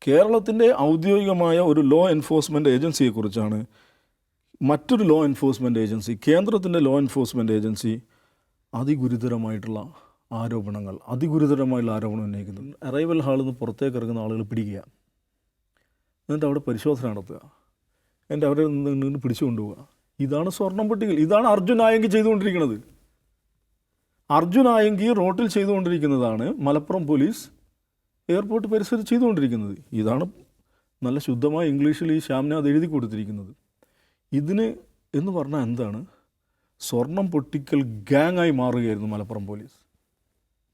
കേരളത്തിൻ്റെ ഔദ്യോഗികമായ ഒരു ലോ എൻഫോഴ്സ്മെൻറ്റ് ഏജൻസിയെക്കുറിച്ചാണ് മറ്റൊരു ലോ എൻഫോഴ്സ്മെൻറ്റ് ഏജൻസി, കേന്ദ്രത്തിൻ്റെ ലോ എൻഫോഴ്സ്മെൻറ്റ് ഏജൻസി അതിഗുരുതരമായിട്ടുള്ള ആരോപണം ഉന്നയിക്കുന്നത്. അറൈവൽ ഹാളിൽ നിന്ന് പുറത്തേക്ക് ഇറങ്ങുന്ന ആളുകൾ പിടിക്കുക, എന്നിട്ട് അവിടെ പരിശോധന നടത്തുക, എന്നിട്ട് അവരെ നിന്ന് പിടിച്ചു കൊണ്ടുപോവുക. ഇതാണ് സ്വർണം പൊട്ടിക്കൽ. ഇതാണ് അർജുൻ ആയങ്കി ചെയ്തുകൊണ്ടിരിക്കുന്നത്. അർജുൻ ആയങ്കി റോട്ടിൽ ചെയ്തുകൊണ്ടിരിക്കുന്നതാണ് മലപ്പുറം പോലീസ് എയർപോർട്ട് പരിസരത്ത് ചെയ്തുകൊണ്ടിരിക്കുന്നത്. ഇതാണ് നല്ല ശുദ്ധമായ ഇംഗ്ലീഷിൽ ഈ ശ്യാംനാഥ് എഴുതി കൊടുത്തിരിക്കുന്നത്. ഇതിന് എന്ന് പറഞ്ഞാൽ എന്താണ്? സ്വർണം പൊട്ടിക്കൽ ഗ്യാങ്ങായി മാറുകയായിരുന്നു മലപ്പുറം പോലീസ്.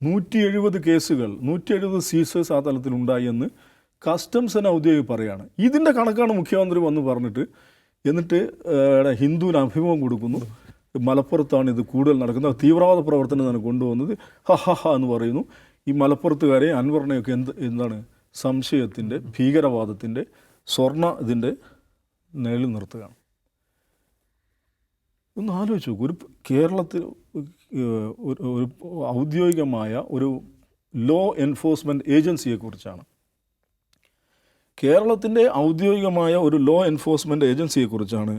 170 കേസുകൾ, 170 സീസേഴ്സ് ആ തലത്തിലുണ്ടായി എന്ന് കസ്റ്റംസിന് ഔദ്യോഗിക പറയുകയാണ്. ഇതിൻ്റെ കണക്കാണ് മുഖ്യമന്ത്രി വന്ന് പറഞ്ഞിട്ട്, എന്നിട്ട് ഹിന്ദുവിന് അഭിമുഖം കൊടുക്കുന്നു. മലപ്പുറത്താണ് ഇത് കൂടുതൽ നടക്കുന്നത്, തീവ്രവാദ പ്രവർത്തനം തന്നെ കൊണ്ടുവന്നത്, എന്ന് പറയുന്നു. ഈ മലപ്പുറത്തുകാരെ അൻവറിനെയൊക്കെ എന്താണ് സംശയത്തിൻ്റെ, ഭീകരവാദത്തിൻ്റെ, ഇതിൻ്റെ നിഴലിൽ നിർത്തുകയാണ്. ഒന്ന് ആലോചിച്ച് നോക്കൂ. ഒരു കേരളത്തിൽ ഒരു ഔദ്യോഗികമായ ഒരു ലോ എൻഫോഴ്സ്മെൻറ്റ് ഏജൻസിയെക്കുറിച്ചാണ്, കേരളത്തിൻ്റെ ഔദ്യോഗികമായ ഒരു ലോ എൻഫോഴ്സ്മെൻറ്റ് ഏജൻസിയെക്കുറിച്ചാണ്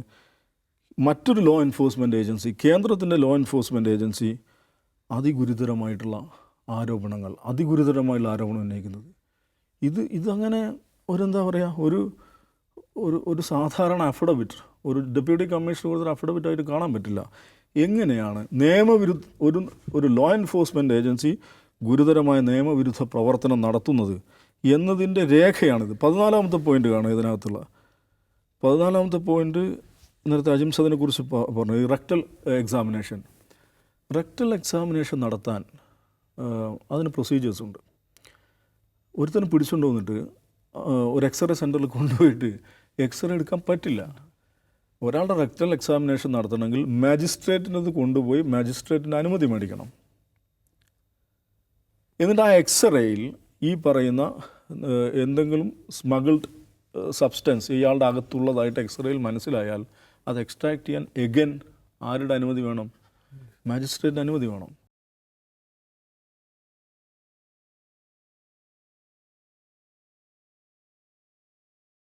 മറ്റൊരു ലോ എൻഫോഴ്സ്മെൻറ്റ് ഏജൻസി, കേന്ദ്രത്തിൻ്റെ ലോ എൻഫോഴ്സ്മെൻറ്റ് ഏജൻസി അതിഗുരുതരമായിട്ടുള്ള ആരോപണം ഉന്നയിക്കുന്നത്. ഇതങ്ങനെ എന്താ പറയുക, ഒരു സാധാരണ അഫിഡവിറ്റ്, ഒരു ഡെപ്യൂട്ടി കമ്മീഷണർ കൊടുത്തൊരു അഫിഡവിറ്റായിട്ട് കാണാൻ പറ്റില്ല. എങ്ങനെയാണ് ഒരു ലോ എൻഫോഴ്സ്മെൻറ്റ് ഏജൻസി ഗുരുതരമായ നിയമവിരുദ്ധ പ്രവർത്തനം നടത്തുന്നത് എന്നതിൻ്റെ രേഖയാണിത്. 14ാമത്തെ പോയിൻ്റ് കാണുക. ഇതിനകത്തുള്ള 14ാമത്തെ പോയിൻ്റ് നേരത്തെ അജിംസദിനെ കുറിച്ച് പറഞ്ഞു. ഈ റെക്ടൽ എക്സാമിനേഷൻ നടത്താൻ അതിന് പ്രൊസീജിയേഴ്സ് ഉണ്ട്. ഒരുത്തന്നെ പിടിച്ചുകൊണ്ട് വന്നിട്ട് ഒരു എക്സ്റേ സെൻറ്ററിൽ കൊണ്ടുപോയിട്ട് എക്സ്റേ എടുക്കാൻ പറ്റില്ല. ഒരാളുടെ റെക്ടൽ എക്സാമിനേഷൻ നടത്തണമെങ്കിൽ മാജിസ്ട്രേറ്റിനത് കൊണ്ടുപോയി മാജിസ്ട്രേറ്റിൻ്റെ അനുമതി മേടിക്കണം. എന്നിട്ട് ആ എക്സ്റേയിൽ ഈ പറയുന്ന എന്തെങ്കിലും സ്മഗിൾഡ് സബ്സ്റ്റൻസ് ഇയാളുടെ അകത്തുള്ളതായിട്ട് എക്സ്റേയിൽ മനസ്സിലായാൽ അത് എക്സ്ട്രാക്ട് ചെയ്യാൻ ആരുടെ അനുമതി വേണം? മാജിസ്ട്രേറ്റിൻ്റെ അനുമതി വേണം.